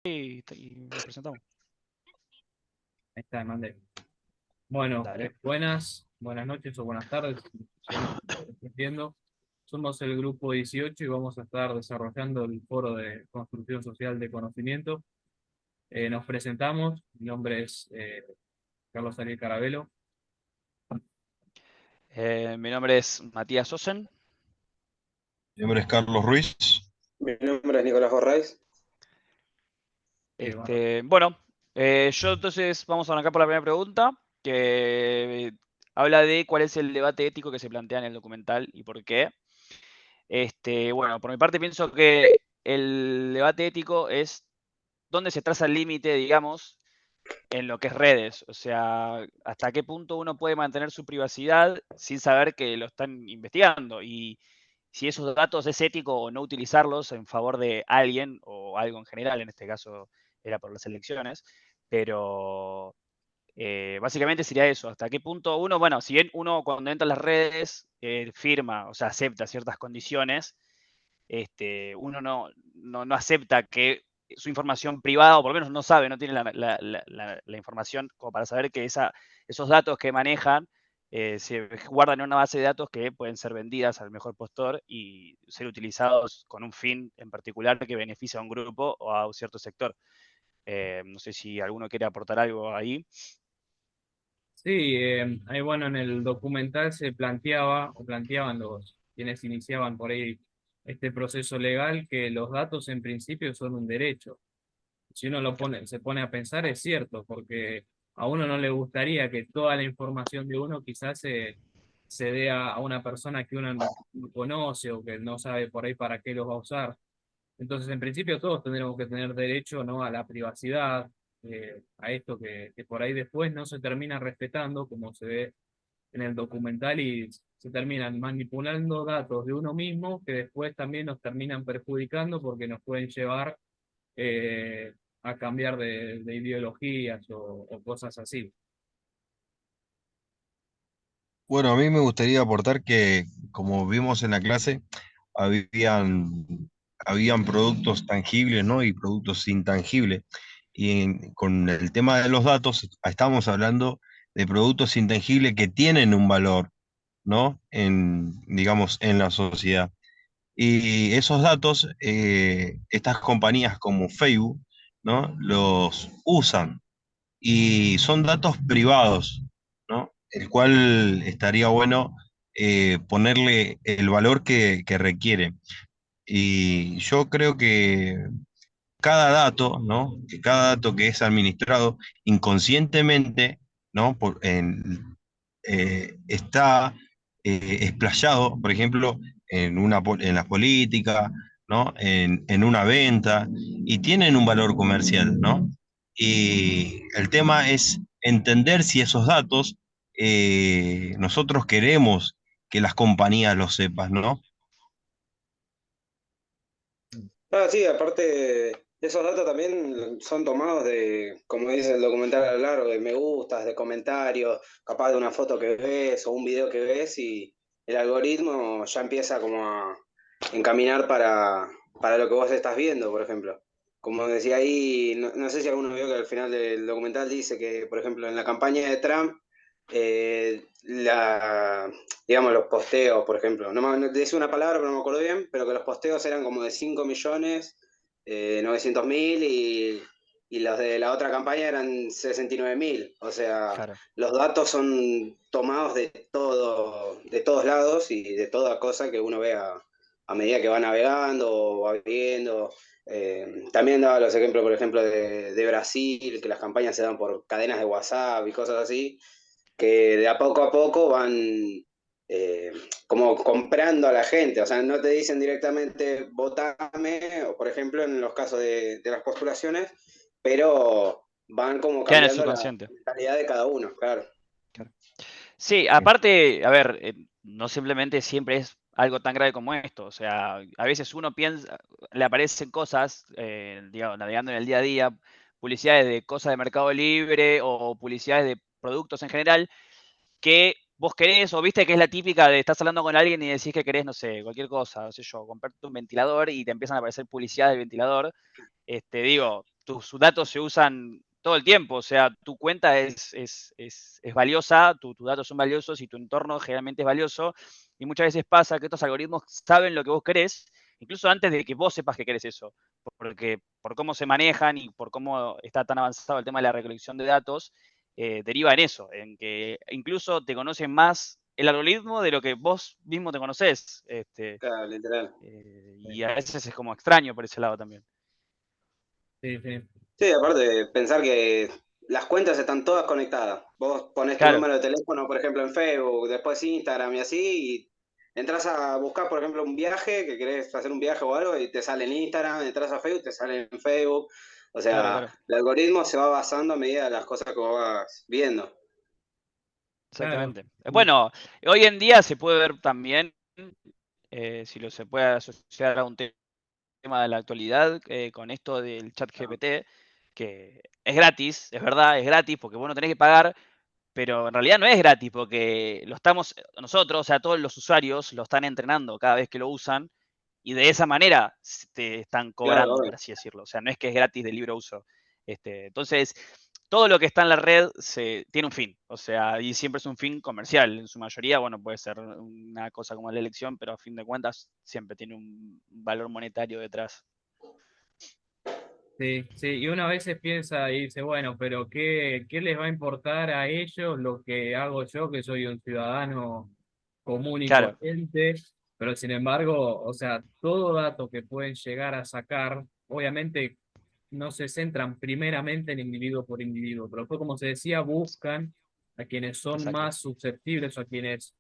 y nos presentamos. Ahí está, mandé. Bueno, Dale. buenas noches o buenas tardes, según estés viendo. Somos el grupo 18 y vamos a estar desarrollando el foro de construcción social de conocimiento. Nos presentamos, mi nombre es Carlos Ariel Carabelo. Mi nombre es Matías Sosen. Mi nombre es Carlos Ruiz. Mi nombre es Nicolás Borraiz. Bueno, Bueno, yo entonces vamos a arrancar por la primera pregunta, que habla de cuál es el debate ético que se plantea en el documental y por qué. Bueno, por mi parte pienso que el debate ético es dónde se traza el límite, digamos, en lo que es redes. O sea, hasta qué punto uno puede mantener su privacidad sin saber que lo están investigando. Y si esos datos es ético o no utilizarlos en favor de alguien o algo en general, en este caso era por las elecciones, pero básicamente sería eso, hasta qué punto uno, bueno, si bien uno cuando entra a las redes firma, o sea, acepta ciertas condiciones, uno no acepta que su información privada, o por lo menos no sabe, no tiene la información como para saber que esos datos que manejan se guardan en una base de datos que pueden ser vendidas al mejor postor y ser utilizados con un fin en particular que beneficia a un grupo o a un cierto sector. No sé si alguno quiere aportar algo ahí. sí, ahí bueno, en el documental se planteaba, o planteaban quienes iniciaban por ahí este proceso legal, que los datos en principio son un derecho. Si uno se pone a pensar, es cierto, porque a uno no le gustaría que toda la información de uno quizás se dé a una persona que uno no conoce o que no sabe por ahí para qué los va a usar. Entonces, en principio, todos tendremos que tener derecho, ¿no?, a la privacidad, a esto que por ahí después no se termina respetando, como se ve en el documental, y se terminan manipulando datos de uno mismo que después también nos terminan perjudicando porque nos pueden llevar a cambiar de ideologías o cosas así. Bueno, a mí me gustaría aportar que, como vimos en la clase, habían productos tangibles, ¿no? Y productos intangibles. Con el tema de los datos, estamos hablando de productos intangibles que tienen un valor, ¿no? Digamos, en la sociedad. Y esos datos, estas compañías como Facebook, ¿no? Los usan y son datos privados, ¿no? El cual estaría bueno ponerle el valor que requiere. Y yo creo que cada dato, ¿no? Que cada dato que es administrado inconscientemente, ¿no? Está explayado, por ejemplo, en la política, ¿no? En una venta, y tienen un valor comercial, ¿no? Y el tema es entender si esos datos nosotros queremos que las compañías los sepan, ¿no? Ah, sí, aparte, esos datos también son tomados de, como dice el documental a lo largo, de me gustas, de comentarios, capaz de una foto que ves o un video que ves y el algoritmo ya empieza como a encaminar para lo que vos estás viendo, por ejemplo. Como decía ahí, no sé si alguno vio que al final del documental dice que, por ejemplo, en la campaña de Trump, digamos, los posteos, por ejemplo. No decía una palabra, pero no me acuerdo bien, pero que los posteos eran como de 5 millones 900.000 y los de la otra campaña eran 69.000. O sea, Claro. los datos son tomados de todos lados y de toda cosa que uno vea a medida que va navegando o va viendo. También daba los ejemplos, por ejemplo, de Brasil, que las campañas se dan por cadenas de WhatsApp y cosas así que de a poco van eh, como comprando a la gente, o sea, no te dicen directamente votame, o por ejemplo en los casos de las postulaciones, pero van como Queda en el cambiando la subconsciente. mentalidad de cada uno, claro. Claro. Sí, aparte, a ver, no simplemente siempre es algo tan grave como esto. O sea, a veces uno piensa, le aparecen cosas, digamos, navegando en el día a día, publicidades de cosas de Mercado Libre o publicidades de productos en general, que vos querés, o viste que es la típica de estás hablando con alguien y decís que querés, no sé, cualquier cosa, no sé yo, comprarte un ventilador y te empiezan a aparecer publicidad del ventilador. Digo, tus datos se usan todo el tiempo, o sea, tu cuenta es valiosa, tus datos son valiosos y tu entorno generalmente es valioso, y muchas veces pasa que estos algoritmos saben lo que vos querés, incluso antes de que vos sepas que querés eso, porque por cómo se manejan y por cómo está tan avanzado el tema de la recolección de datos, deriva en eso, en que incluso te conocen más el algoritmo de lo que vos mismo te conocés. Claro, literal. Y a veces es como extraño por ese lado también. Sí, sí. Sí, aparte de pensar que las cuentas están todas conectadas. Vos ponés tu Claro, número de teléfono, por ejemplo, en Facebook, después Instagram y así, y entras a buscar, por ejemplo, un viaje, que querés hacer un viaje o algo, y te sale en Instagram, entras a Facebook, te sale en Facebook. O claro, sea, claro, el algoritmo se va basando a medida de las cosas que vos vas viendo. Claro. exactamente. Bueno, hoy en día se puede ver también, si lo se puede asociar a un tema de la actualidad, con esto del chat GPT, que es gratis, es verdad, es gratis, porque vos no tenés que pagar, pero en realidad no es gratis, porque lo estamos, nosotros, o sea, todos los usuarios lo están entrenando cada vez que lo usan, y de esa manera te están Claro, cobrando, por obvio. así decirlo. O sea, no es que es gratis de libre uso. Entonces, todo lo que está en la red tiene un fin. O sea, y siempre es un fin comercial. En su mayoría, bueno, puede ser una cosa como la elección, pero a fin de cuentas siempre tiene un valor monetario detrás. Sí, sí, y una vez se piensa y dice, bueno, pero ¿qué les va a importar a ellos lo que hago yo, que soy un ciudadano común y Claro, corriente? Pero sin embargo, o sea, todo dato que pueden llegar a sacar, obviamente no se centran primeramente en individuo por individuo, pero después, como se decía, buscan a quienes son exacto. más susceptibles o a quienes,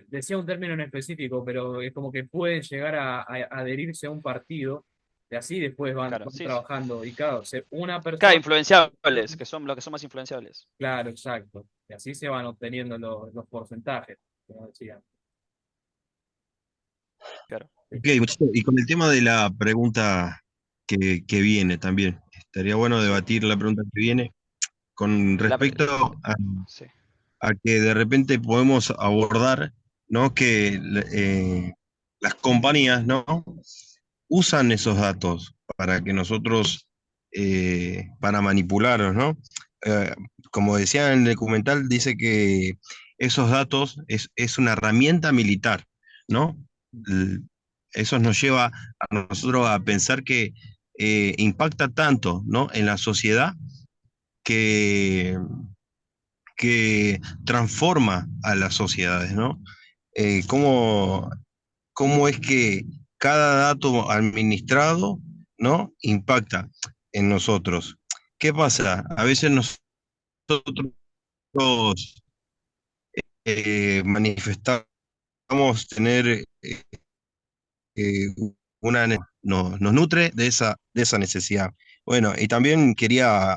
decía un término en específico, pero es como que pueden llegar a adherirse a un partido y así después Claro, van sí, sí. trabajando. Y claro, una Claro, persona, influenciables, que son los que son más influenciables. claro, exacto. Y así se van obteniendo los porcentajes, como decía. Claro. Ok, muchachos, y con el tema de la pregunta que viene también, estaría bueno Sí. debatir la pregunta que viene con La pre- respecto sí. a que de repente podemos abordar, ¿no? Que las compañías, ¿no? Usan esos datos para que nosotros, para manipularnos, ¿no? Eh, Como decía en el documental, dice que esos datos es una herramienta militar, ¿no? L- Eso nos lleva a nosotros a pensar que impacta tanto, ¿no? En la sociedad que transforma a las sociedades, ¿no? ¿Cómo, cómo es que cada dato administrado, ¿no? Impacta en nosotros? ¿Qué pasa? A veces nosotros manifestamos tener eh, nos nutre de esa necesidad. Bueno, y también quería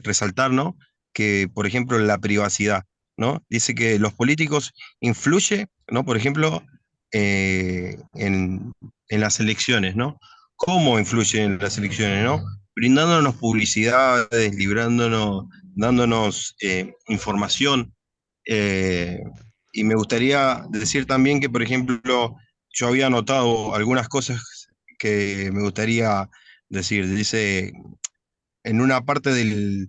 resaltar, ¿no? Que, por ejemplo, la privacidad, ¿no? Dice que los políticos influyen, ¿no? Por ejemplo, en las elecciones, ¿no? ¿Cómo influyen en las elecciones, ¿no? Brindándonos publicidades, librándonos, dándonos información. eh, y me gustaría decir también que, por ejemplo, yo había anotado algunas cosas que me gustaría decir. Dice, en una parte del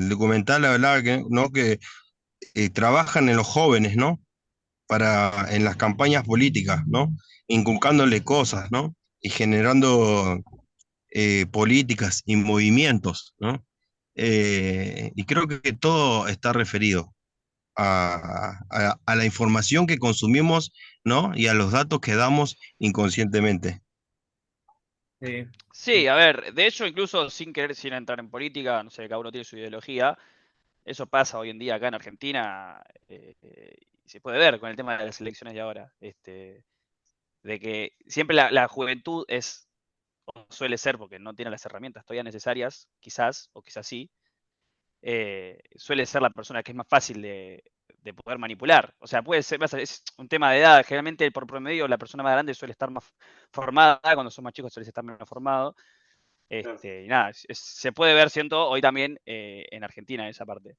documental hablaba que, ¿no? que trabajan en los jóvenes, ¿no? En las campañas políticas, ¿no? Inculcándole cosas, ¿no? Y generando políticas y movimientos, ¿no? Y creo que todo está referido a la información que consumimos, ¿no? Y a los datos que damos inconscientemente. Sí, Sí, a ver, de hecho, incluso sin querer, sin entrar en política, no sé, cada uno tiene su ideología. Eso pasa hoy en día acá en Argentina, y se puede ver con el tema de las elecciones de ahora. De que siempre la juventud es, o suele ser, porque no tiene las herramientas todavía necesarias, quizás, o quizás sí, suele ser la persona que es más fácil de poder manipular. O sea, puede ser, es un tema de edad. Generalmente, por promedio, la persona más grande suele estar más formada. Cuando son más chicos, suele estar menos formado. Y nada, se puede ver, siento, hoy también en Argentina esa parte.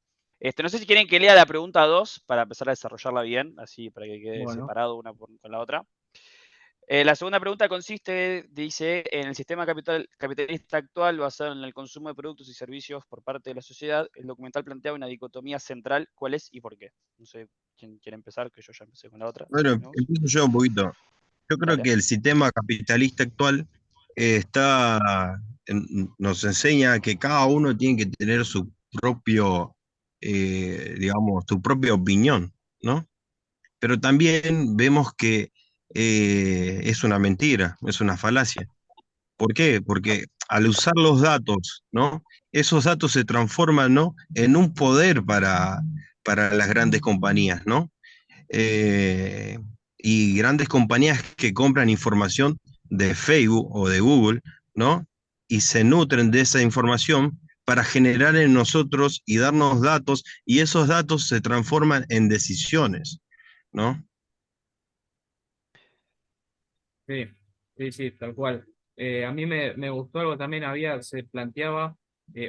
No sé si quieren que lea la pregunta 2 para empezar a desarrollarla bien, así para que quede bueno, separado una con la otra. La segunda pregunta consiste, dice, en el sistema capitalista actual basado en el consumo de productos y servicios por parte de la sociedad, el documental plantea una dicotomía central, ¿cuál es y por qué? No sé quién quiere empezar, que yo ya empecé con la otra. Bueno, ¿No? empiezo yo un poquito. Yo creo Dale. que el sistema capitalista actual nos enseña que cada uno tiene que tener su propio, digamos, su propia opinión, ¿no? Pero también vemos que es una mentira, es una falacia. ¿Por qué? Porque al usar los datos, ¿no? Esos datos se transforman, ¿no? En un poder para las grandes compañías, ¿no? eh, y grandes compañías que compran información de Facebook o de Google, ¿no? Y se nutren de esa información para generar en nosotros y darnos datos, y esos datos se transforman en decisiones, ¿no? Sí, sí, sí, tal cual. A mí me gustó algo también, se planteaba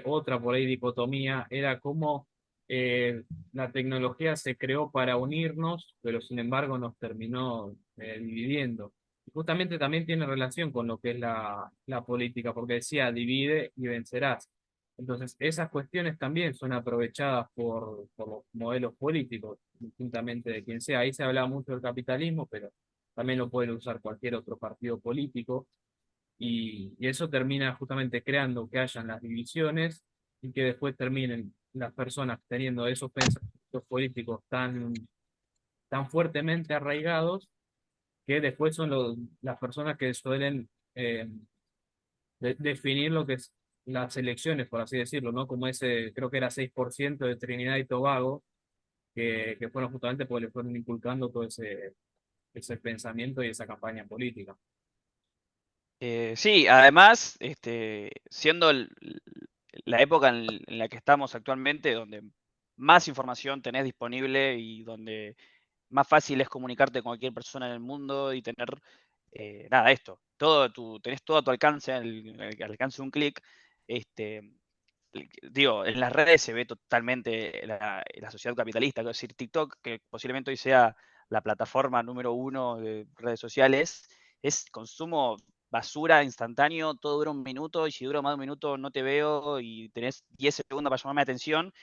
otra por ahí dicotomía, era cómo la tecnología se creó para unirnos, pero sin embargo nos terminó dividiendo. Y justamente también tiene relación con lo que es la política, porque decía divide y vencerás. Entonces, esas cuestiones también son aprovechadas por los modelos políticos, distintamente de quien sea. Ahí se hablaba mucho del capitalismo, pero también lo puede usar cualquier otro partido político, y eso termina justamente creando que hayan las divisiones y que después terminen las personas teniendo esos pensamientos políticos tan fuertemente arraigados que después son las personas que suelen definir lo que es las elecciones, por así decirlo, ¿no? Como ese, creo que era 6% de Trinidad y Tobago, que fueron justamente porque le fueron inculcando todo ese pensamiento y esa campaña política. Sí, además, siendo la época en la que estamos actualmente, donde más información tenés disponible y donde más fácil es comunicarte con cualquier persona en el mundo y tener, nada, tenés todo a tu alcance, al alcance de un clic. Este, Digo, en las redes se ve totalmente la sociedad capitalista, es decir, TikTok, que posiblemente hoy sea la plataforma número uno de redes sociales, es consumo basura instantáneo, todo dura un minuto y si dura más de un minuto no te veo y tenés 10 segundos para llamarme la atención.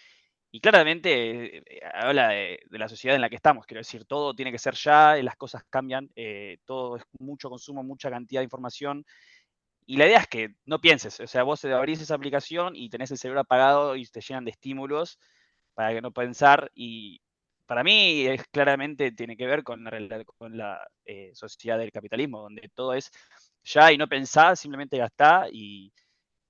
Y claramente habla de la sociedad en la que estamos, quiero decir, todo tiene que ser ya, las cosas cambian, todo es mucho consumo, mucha cantidad de información. Y la idea es que no pienses, o sea, vos abrís esa aplicación y tenés el cerebro apagado y te llenan de estímulos para que no pensar. Y para mí es claramente tiene que ver con la sociedad del capitalismo, donde todo es ya y no pensar, simplemente gastá y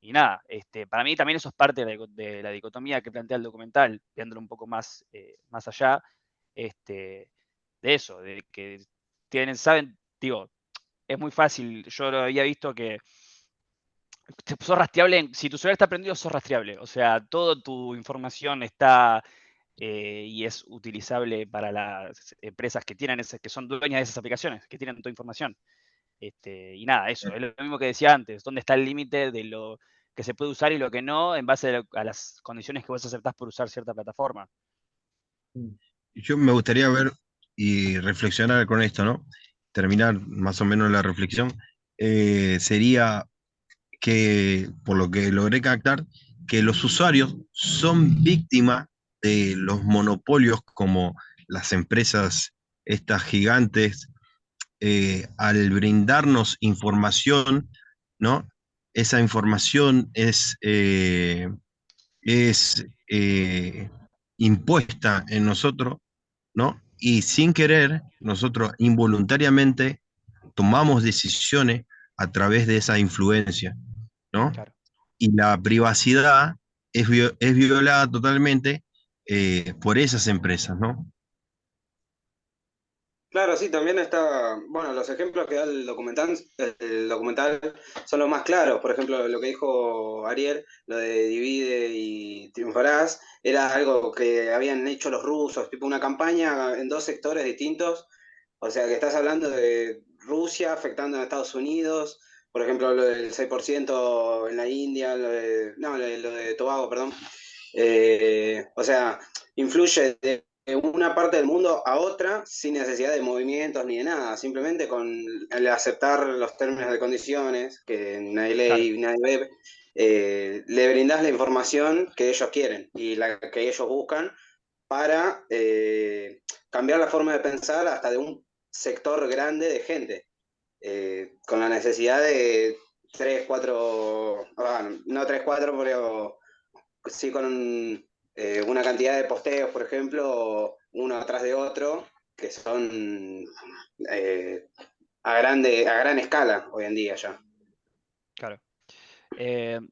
nada. Para mí también eso es parte de la dicotomía que plantea el documental, viéndolo un poco más allá, este, de eso, de que saben, digo, es muy fácil, yo lo había visto que sos rastreable, si tu celular está prendido, sos rastreable. O sea, toda tu información está y es utilizable para las empresas que que son dueñas de esas aplicaciones, que tienen toda información. Y nada, eso, es lo mismo que decía antes, ¿dónde está el límite de lo que se puede usar y lo que no en base a las condiciones que vos aceptás por usar cierta plataforma? Yo me gustaría ver y reflexionar con esto, ¿no? Terminar más o menos la reflexión. Sería que, por lo que logré captar, que los usuarios son víctimas de los monopolios como las empresas, estas gigantes, al brindarnos información, ¿no? Esa información es impuesta en nosotros, ¿no? Y sin querer, nosotros involuntariamente tomamos decisiones a través de esa influencia, ¿no? Claro. Y la privacidad es violada totalmente por esas empresas, ¿no? Claro, sí, también está, bueno, los ejemplos que da el documental son los más claros. Por ejemplo, lo que dijo Ariel, lo de divide y triunfarás, era algo que habían hecho los rusos, tipo una campaña en dos sectores distintos. O sea, que estás hablando de Rusia afectando a Estados Unidos, por ejemplo, lo del 6% en la India, no, lo de Tobago, perdón. O sea, influye una parte del mundo a otra sin necesidad de movimientos ni de nada, simplemente con el aceptar los términos de condiciones que nadie lee y nadie ve, le brindás la información que ellos quieren y la que ellos buscan para cambiar la forma de pensar hasta de un sector grande de gente, con la necesidad de 3 4 no 3 4 pero sí con una cantidad de posteos, por ejemplo, uno atrás de otro, que son a gran escala hoy en día ya. Claro.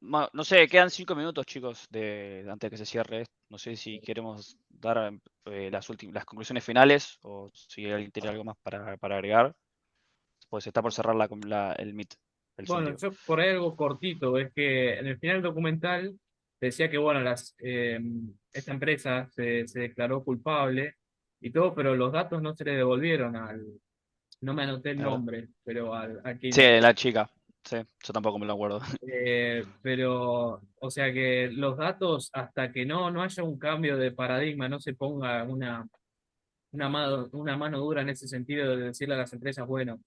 No sé, quedan 5 minutos, chicos, antes de que se cierre esto. No sé si queremos dar las conclusiones finales o si alguien tiene algo más para agregar. Pues está por cerrar el Meet, el Zoom, Bueno, digo. yo por ahí algo cortito, es que en el final del documental decía que, bueno, esta empresa se declaró culpable y todo, pero los datos no se le devolvieron no me anoté el Claro. nombre, pero a Sí, quien, la chica. Sí, yo tampoco me lo acuerdo. pero, o sea que los datos, hasta que no haya un cambio de paradigma, no se ponga una mano dura en ese sentido de decirle a las empresas, bueno,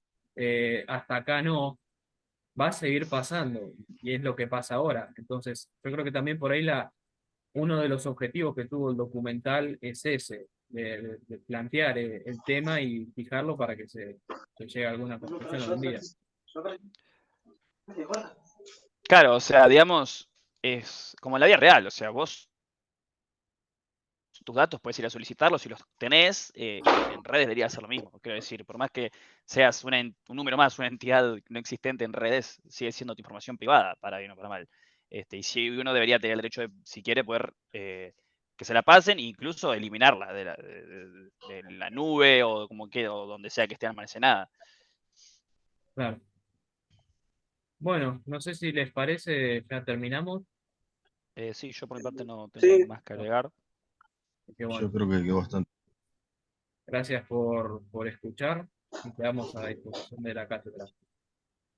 hasta acá no, va a seguir pasando y es lo que pasa ahora. Entonces, yo creo que también por ahí uno de los objetivos que tuvo el documental es ese, de plantear el tema y fijarlo para que se llegue a alguna conclusión algún día. Claro, o sea, digamos, es como en la vida real. O sea, vos tus datos puedes ir a solicitarlos si los tenés. En redes debería hacer lo mismo. Quiero decir, por más que seas un número más, una entidad no existente en redes, sigue siendo tu información privada, para bien o para mal. Y si uno debería tener el derecho de, si quiere, poder que se la pasen e incluso eliminarla de la nube o como que, o donde sea que esté almacenada. Claro. Bueno, no sé si les parece, ya terminamos. Sí, yo por mi parte no tengo Sí, más que agregar. Que bueno, Yo creo que quedó bastante. gracias por escuchar y quedamos a disposición de la cátedra.